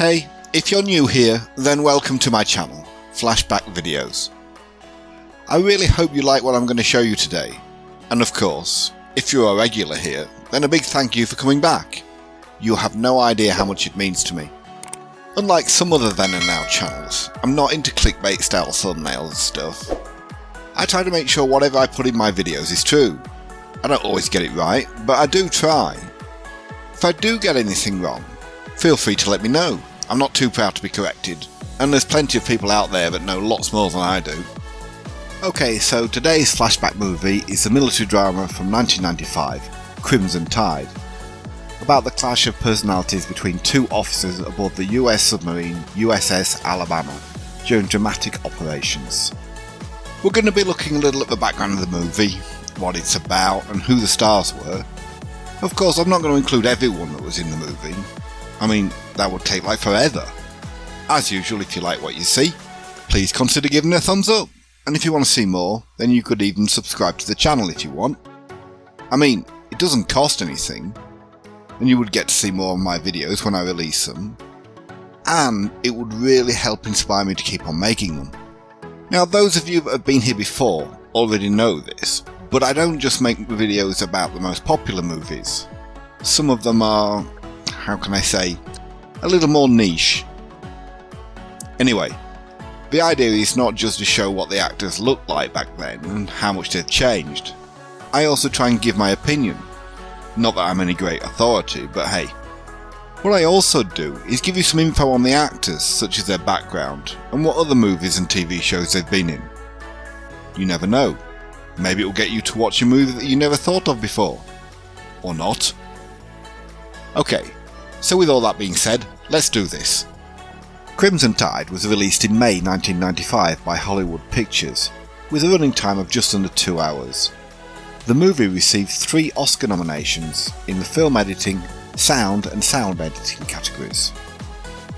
Hey, if you're new here, then welcome to my channel, Flashback Videos. I really hope you like what I'm going to show you today, and of course, if you're a regular here, then a big thank you for coming back. You have no idea how much it means to me. Unlike some other then and now channels, I'm not into clickbait style thumbnails and stuff. I try to make sure whatever I put in my videos is true. I don't always get it right, but I do try. If I do get anything wrong, feel free to let me know. I'm not too proud to be corrected, and there's plenty of people out there that know lots more than I do. Okay, so today's flashback movie is the military drama from 1995, Crimson Tide, about the clash of personalities between two officers aboard the US submarine USS Alabama during dramatic operations. We're going to be looking a little at the background of the movie, what it's about, and who the stars were. Of course, I'm not going to include everyone that was in the movie. I mean, that would take like forever. As usual, if you like what you see, please consider giving it a thumbs up. And if you want to see more, then you could even subscribe to the channel if you want. I mean, it doesn't cost anything, and you would get to see more of my videos when I release them. And it would really help inspire me to keep on making them. Now, those of you that have been here before already know this, but I don't just make videos about the most popular movies. Some of them are, how can I say, a little more niche. Anyway, the idea is not just to show what the actors looked like back then and how much they've changed. I also try and give my opinion. Not that I'm any great authority, but hey. What I also do is give you some info on the actors, such as their background, and what other movies and TV shows they've been in. You never know. Maybe it will get you to watch a movie that you never thought of before. Or not. Okay, so with all that being said, let's do this. Crimson Tide was released in May 1995 by Hollywood Pictures, with a running time of just under 2 hours. The movie received 3 Oscar nominations in the film editing, sound and sound editing categories.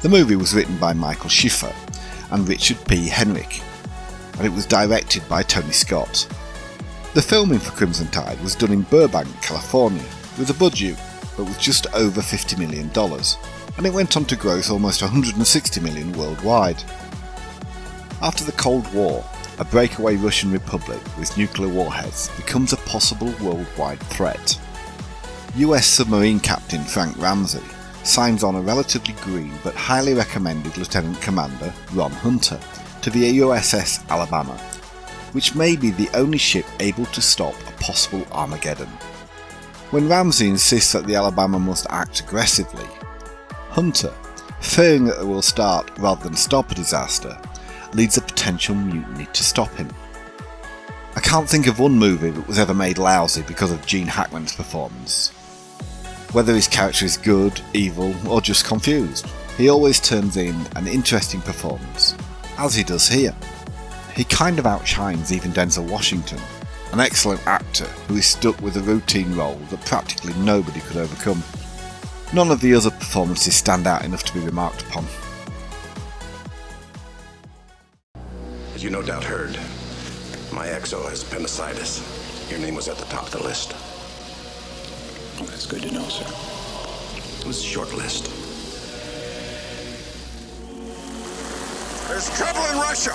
The movie was written by Michael Schiffer and Richard P. Henrick, and it was directed by Tony Scott. The filming for Crimson Tide was done in Burbank, California, with a budget that was just over $50 million, and it went on to gross almost $160 million worldwide. After the Cold War, a breakaway Russian republic with nuclear warheads becomes a possible worldwide threat. US submarine captain Frank Ramsey signs on a relatively green but highly recommended Lieutenant Commander Ron Hunter to the USS Alabama, which may be the only ship able to stop a possible Armageddon. When Ramsey insists that the Alabama must act aggressively, Hunter, fearing that it will start rather than stop a disaster, leads a potential mutiny to stop him. I can't think of one movie that was ever made lousy because of Gene Hackman's performance. Whether his character is good, evil, or just confused, he always turns in an interesting performance, as he does here. He kind of outshines even Denzel Washington, an excellent actor who is stuck with a routine role that practically nobody could overcome. None of the other performances stand out enough to be remarked upon. As you no doubt heard, my XO has appendicitis. Your name was at the top of the list. Well, that's good to know, sir. It was a short list. There's trouble in Russia.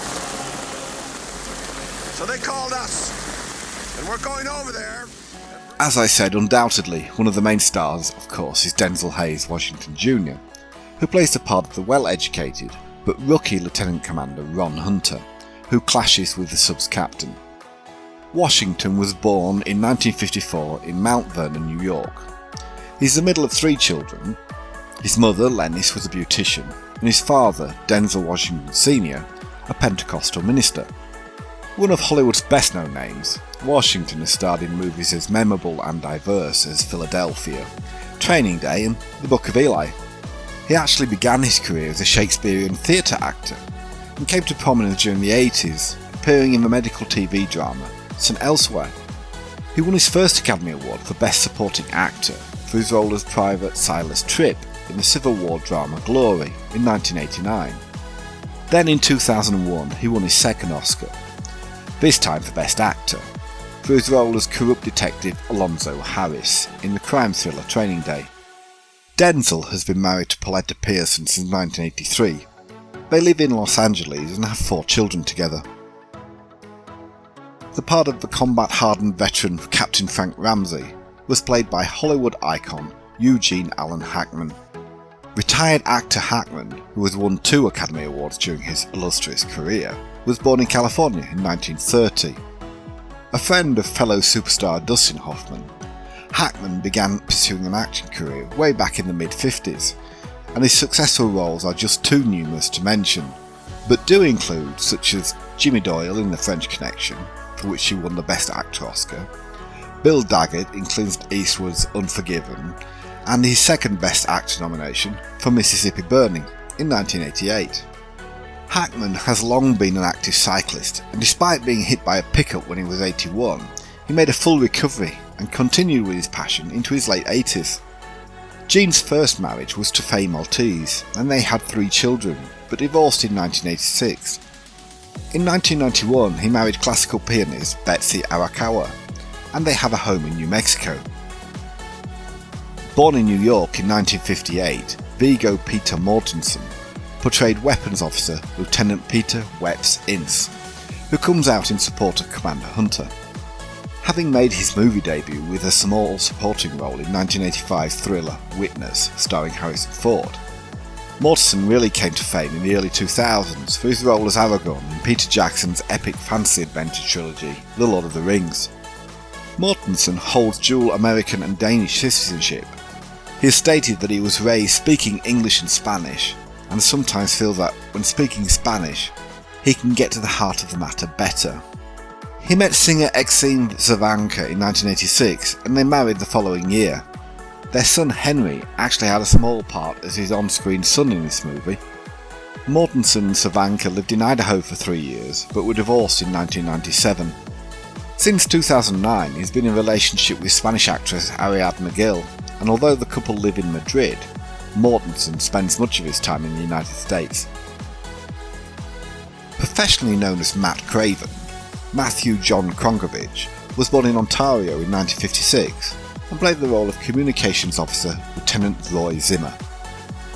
So they called us. And we're going over there. As I said, undoubtedly, one of the main stars, of course, is Denzel Washington Jr, who plays the part of the well-educated but rookie Lieutenant Commander Ron Hunter, who clashes with the sub's captain. Washington was born in 1954 in Mount Vernon, New York. He's the middle of 3 children. His mother, Lennis, was a beautician, and his father, Denzel Washington Sr, a Pentecostal minister. One of Hollywood's best-known names, Washington has starred in movies as memorable and diverse as Philadelphia, Training Day and The Book of Eli. He actually began his career as a Shakespearean theatre actor and came to prominence during the 80s, appearing in the medical TV drama St. Elsewhere. He won his first Academy Award for Best Supporting Actor for his role as Private Silas Tripp in the Civil War drama Glory in 1989. Then in 2001 he won his second Oscar, this time for Best Actor, for his role as corrupt detective Alonzo Harris in the crime thriller Training Day. Denzel has been married to Pauletta Pearson since 1983. They live in Los Angeles and have 4 children together. The part of the combat-hardened veteran Captain Frank Ramsey was played by Hollywood icon Eugene Allen Hackman. Retired actor Hackman, who has won 2 Academy Awards during his illustrious career, was born in California in 1930. A friend of fellow superstar Dustin Hoffman, Hackman began pursuing an acting career way back in the mid-50s, and his successful roles are just too numerous to mention, but do include such as Jimmy Doyle in The French Connection, for which he won the Best Actor Oscar, Bill Daggett in Clint Eastwood's Unforgiven, and his second Best Actor nomination for Mississippi Burning in 1988. Hackman has long been an active cyclist, and despite being hit by a pickup when he was 81, he made a full recovery and continued with his passion into his late 80s. Gene's first marriage was to Faye Maltese, and they had 3 children, but divorced in 1986. In 1991 he married classical pianist Betsy Arakawa, and they have a home in New Mexico. Born in New York in 1958, Viggo Peter Mortensen portrayed weapons officer Lieutenant Peter Weps Ince, who comes out in support of Commander Hunter. Having made his movie debut with a small supporting role in 1985's thriller Witness starring Harrison Ford, Mortensen really came to fame in the early 2000s for his role as Aragorn in Peter Jackson's epic fantasy adventure trilogy The Lord of the Rings. Mortensen holds dual American and Danish citizenship. He has stated that he was raised speaking English and Spanish, and sometimes feels that when speaking Spanish, he can get to the heart of the matter better. He met singer Exene Cervenka in 1986 and they married the following year. Their son Henry actually had a small part as his on-screen son in this movie. Mortensen and Cervenka lived in Idaho for 3 years but were divorced in 1997. Since 2009 he's been in a relationship with Spanish actress Ariadna Gil, and although the couple live in Madrid, Mortensen spends much of his time in the United States. Professionally known as Matt Craven, Matthew John Kronkovich was born in Ontario in 1956 and played the role of Communications Officer Lieutenant Roy Zimmer.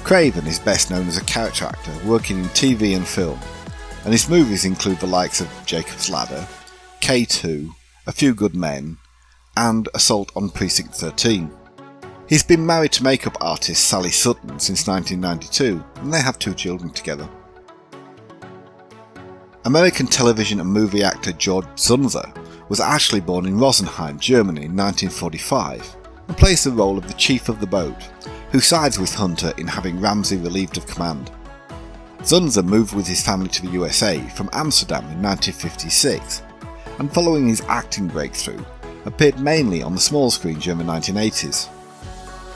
Craven is best known as a character actor working in TV and film, and his movies include the likes of Jacob's Ladder, K2, A Few Good Men, and Assault on Precinct 13. He's been married to makeup artist Sally Sutton since 1992, and they have 2 children together. American television and movie actor George Zunzer was actually born in Rosenheim, Germany in 1945, and plays the role of the chief of the boat, who sides with Hunter in having Ramsay relieved of command. Zunzer moved with his family to the USA from Amsterdam in 1956, and following his acting breakthrough, appeared mainly on the small screen during the 1980s.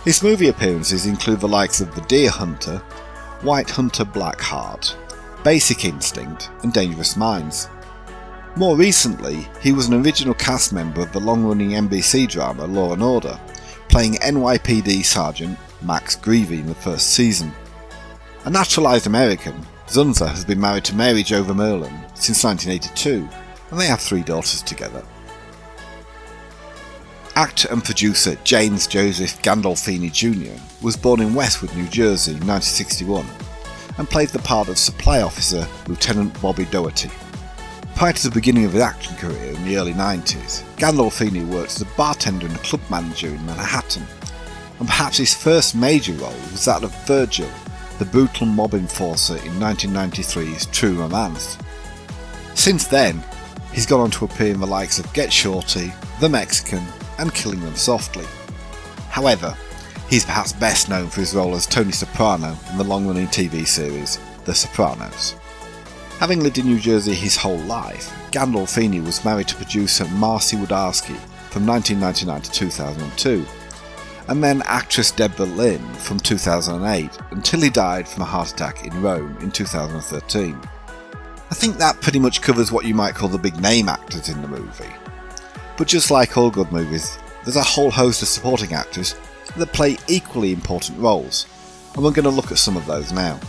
His movie appearances include the likes of The Deer Hunter, White Hunter Blackheart, Basic Instinct and Dangerous Minds. More recently, he was an original cast member of the long-running NBC drama Law & Order, playing NYPD Sergeant Max Greevey in the first season. A naturalised American, Zunzer has been married to Mary Jo Vermeulen since 1982, and they have 3 daughters together. Actor and producer James Joseph Gandolfini Jr. was born in Westwood, New Jersey in 1961 and played the part of Supply Officer Lieutenant Bobby Doherty. Prior to the beginning of his acting career in the early 90s, Gandolfini worked as a bartender and a club manager in Manhattan, and perhaps his first major role was that of Virgil, the brutal mob enforcer in 1993's True Romance. Since then, he's gone on to appear in the likes of Get Shorty, The Mexican, and Killing Them Softly. However, he's perhaps best known for his role as Tony Soprano in the long-running TV series The Sopranos. Having lived in New Jersey his whole life, Gandolfini was married to producer Marcy Wodarski from 1999 to 2002, and then actress Deborah Lynn from 2008 until he died from a heart attack in Rome in 2013. I think that pretty much covers what you might call the big name actors in the movie. But just like all good movies, there's a whole host of supporting actors that play equally important roles, and we're going to look at some of those now.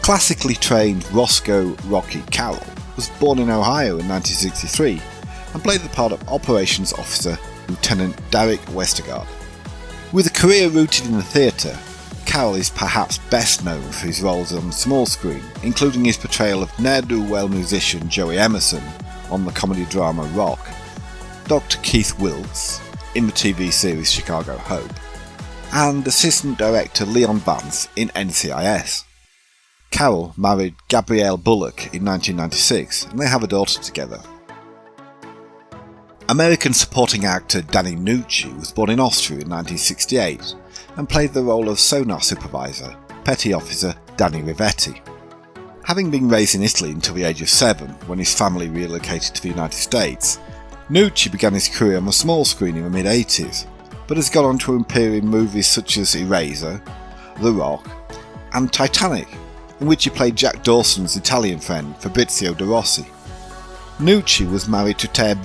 Classically trained Roscoe Rocky Carroll was born in Ohio in 1963 and played the part of Operations Officer Lieutenant Derek Westergaard. With a career rooted in the theatre, Carroll is perhaps best known for his roles on the small screen, including his portrayal of ne'er-do-well musician Joey Emerson on the comedy drama Rock, Dr. Keith Wilkes in the TV series Chicago Hope, and assistant director Leon Vance in NCIS. Carroll married Gabrielle Bullock in 1996 and they have a daughter together. American supporting actor Danny Nucci was born in Austria in 1968 and played the role of sonar supervisor, Petty Officer Danny Rivetti. Having been raised in Italy until the age of 7 when his family relocated to the United States, Nucci began his career on the small screen in the mid-80s, but has gone on to appear in movies such as Eraser, The Rock, and Titanic, in which he played Jack Dawson's Italian friend Fabrizio De Rossi. Nucci was married to Tarr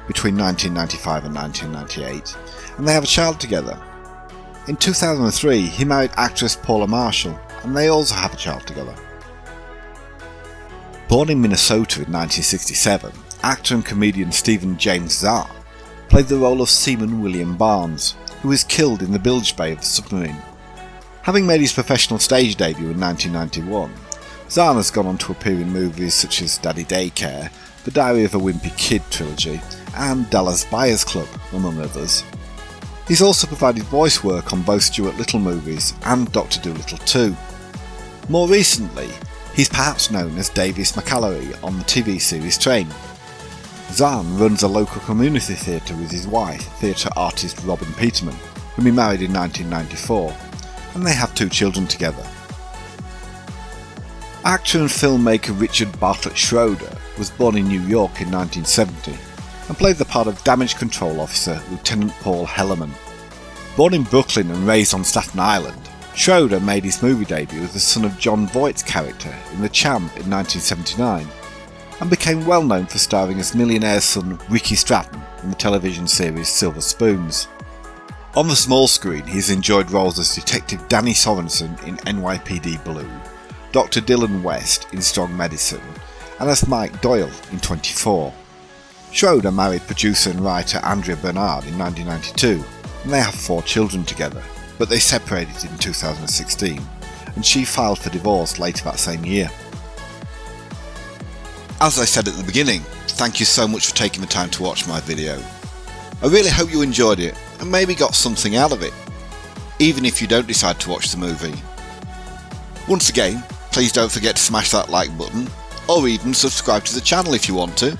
between 1995 and 1998, and they have a child together. In 2003, he married actress Paula Marshall, and they also have a child together. Born in Minnesota in 1967, actor and comedian Stephen James Zahn played the role of Seaman William Barnes, who was killed in the bilge bay of the submarine. Having made his professional stage debut in 1991, Zahn has gone on to appear in movies such as Daddy Daycare, The Diary of a Wimpy Kid trilogy, and Dallas Buyers Club, among others. He's also provided voice work on both Stuart Little movies and Dr. Dolittle 2. More recently, he's perhaps known as Davis McAllery on the TV series Train. Zahn runs a local community theatre with his wife, theatre artist Robin Peterman, whom he married in 1994, and they have 2 children together. Actor and filmmaker Richard Bartlett Schroder was born in New York in 1970 and played the part of Damage Control Officer Lieutenant Paul Hellerman. Born in Brooklyn and raised on Staten Island, Schroder made his movie debut as the son of John Voight's character in The Champ in 1979, and became well known for starring as millionaire's son Ricky Stratton in the television series Silver Spoons. On the small screen he has enjoyed roles as Detective Danny Sorensen in NYPD Blue, Dr. Dylan West in Strong Medicine, and as Mike Doyle in 24. Schroder married producer and writer Andrea Bernard in 1992, and they have 4 children together, but they separated in 2016, and she filed for divorce later that same year. As I said at the beginning, thank you so much for taking the time to watch my video. I really hope you enjoyed it and maybe got something out of it, even if you don't decide to watch the movie. Once again, please don't forget to smash that like button, or even subscribe to the channel if you want to.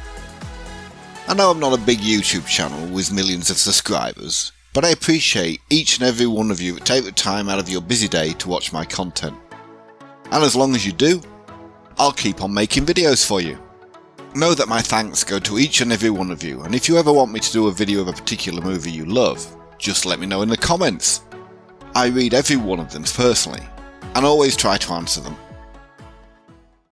I know I'm not a big YouTube channel with millions of subscribers, but I appreciate each and every one of you that take the time out of your busy day to watch my content. And as long as you do, I'll keep on making videos for you. Know that my thanks go to each and every one of you, and if you ever want me to do a video of a particular movie you love, just let me know in the comments. I read every one of them personally, and always try to answer them.